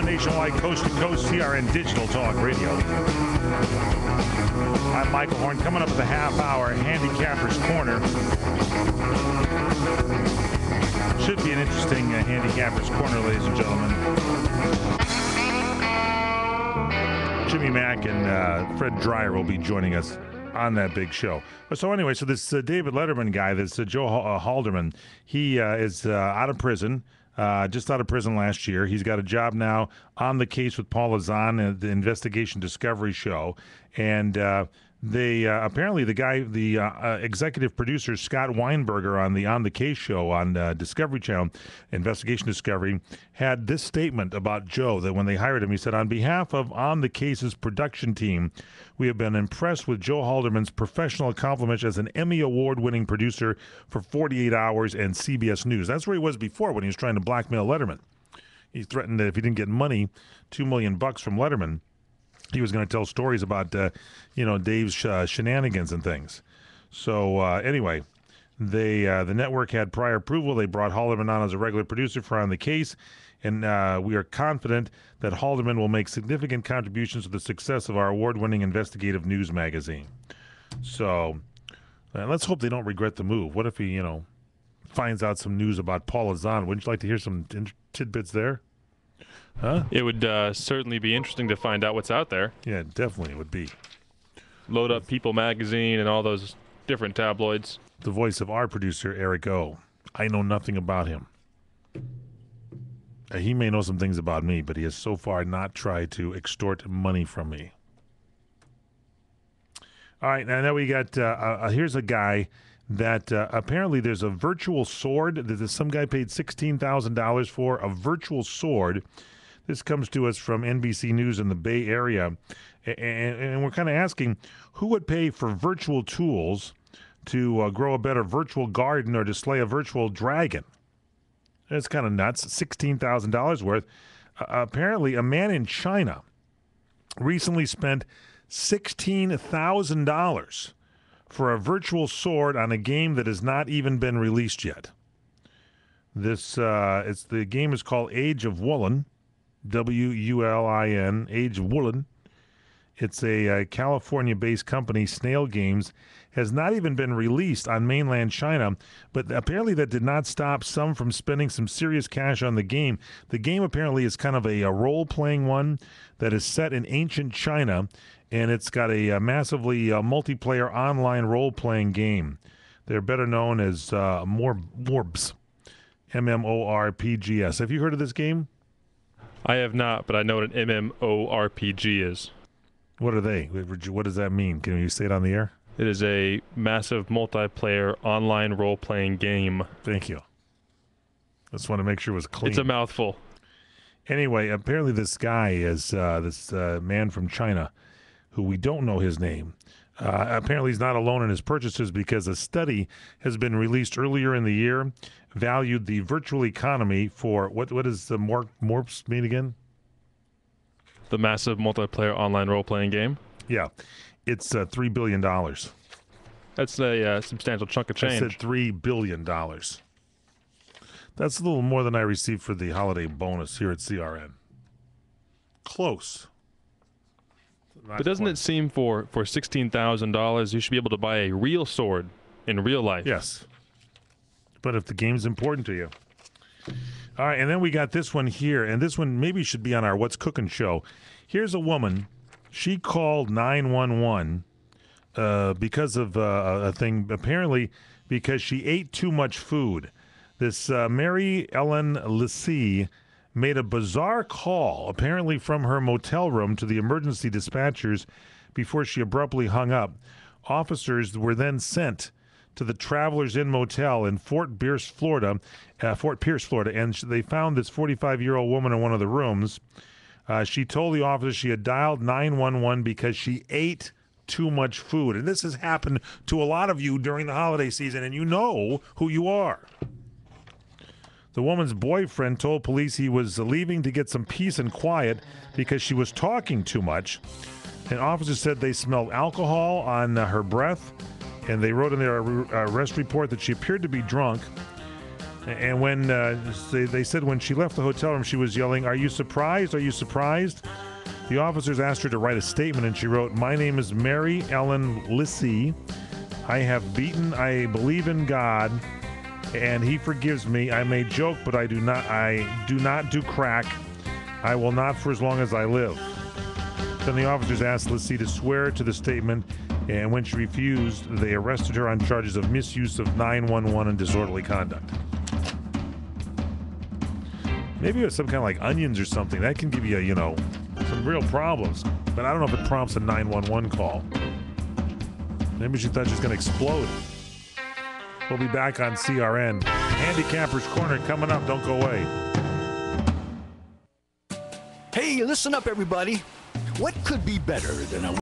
nationwide, coast to coast, CRN Digital Talk Radio. I'm Michael Horn. Coming up at the half hour, Handicapper's Corner. Should be an interesting Handicapper's Corner, ladies and gentlemen. Jimmy Mack and Fred Dreyer will be joining us on that big show. So anyway, so this David Letterman guy, this Joe Halderman, he is out of prison. Just out of prison last year. He's got a job now on the case with Paula Zahn at the Investigation Discovery show. And they apparently the executive producer, Scott Weinberger, on the Case show on Discovery Channel, Investigation Discovery, had this statement about Joe, that when they hired him, he said, "On behalf of On the Case's production team, we have been impressed with Joe Halderman's professional accomplishments as an Emmy Award-winning producer for 48 Hours and CBS News." That's where he was before, when he was trying to blackmail Letterman. He threatened that if he didn't get money, $2 million from Letterman, he was going to tell stories about, Dave's shenanigans and things. So anyway, the network had prior approval. They brought Halderman on as a regular producer for On the Case, and we are confident that Halderman will make significant contributions to the success of our award-winning investigative news magazine. So let's hope they don't regret the move. What if he, finds out some news about Paula Zahn? Wouldn't you like to hear some tidbits there? Huh? It would certainly be interesting to find out what's out there. Yeah, definitely it would be. Load up People Magazine and all those different tabloids. The voice of our producer, Eric O. I know nothing about him. He may know some things about me, but he has so far not tried to extort money from me. All right, now we got, here's a guy that apparently there's a virtual sword that some guy paid $16,000 for, a virtual sword. This comes to us from NBC News in the Bay Area, and we're kind of asking, who would pay for virtual tools to grow a better virtual garden or to slay a virtual dragon? It's kind of nuts, $16,000 worth. Apparently, a man in China recently spent $16,000 for a virtual sword on a game that has not even been released yet. The game is called Age of Wulin, W-U-L-I-N, Age of Wulin. It's a California-based company, Snail Games, has not even been released on mainland China, but apparently that did not stop some from spending some serious cash on the game. The game apparently is kind of a role-playing one that is set in ancient China, and it's got a massively multiplayer online role-playing game. They're better known as Morbs, M-M-O-R-P-G-S. Have you heard of this game? I have not, but I know what an MMORPG is. What are they? What does that mean? Can you say it on the air? It is a massive multiplayer online role-playing game. Thank you. Just want to make sure it was clean. It's a mouthful. Anyway, apparently this guy is this man from China, who we don't know his name. Apparently he's not alone in his purchases, because a study has been released earlier in the year, valued the virtual economy for, what does the Morps mean again? The massive multiplayer online role-playing game? Yeah. It's $3 billion. That's a substantial chunk of change. I said $3 billion. That's a little more than I received for the holiday bonus here at CRN. Close. But doesn't it seem for $16,000 you should be able to buy a real sword in real life? Yes. But if the game's important to you. All right, and then we got this one here, and this one maybe should be on our What's Cooking show. Here's a woman. She called 911 because of a thing, apparently because she ate too much food. This Mary Ellen Lissy made a bizarre call, apparently from her motel room, to the emergency dispatchers before she abruptly hung up. Officers were then sent to the Travelers Inn Motel in Fort Pierce, Florida, and they found this 45-year-old woman in one of the rooms. She told the officers she had dialed 911 because she ate too much food. And this has happened to a lot of you during the holiday season, and you know who you are. The woman's boyfriend told police he was leaving to get some peace and quiet because she was talking too much. And officers said they smelled alcohol on her breath, and they wrote in their arrest report that she appeared to be drunk. And when they said when she left the hotel room, she was yelling, "Are you surprised? Are you surprised?" The officers asked her to write a statement, and she wrote, "My name is Mary Ellen Lissy. I have beaten. I believe in God, and He forgives me. I may joke, but I do not do crack. I will not for as long as I live." Then the officers asked Lissy to swear to the statement, and when she refused, they arrested her on charges of misuse of 911 and disorderly conduct. Maybe it was some kind of like onions or something. That can give you, some real problems. But I don't know if it prompts a 911 call. Maybe she thought she was going to explode. We'll be back on CRN. Handicapper's Corner coming up. Don't go away. Hey, listen up, everybody. What could be better than a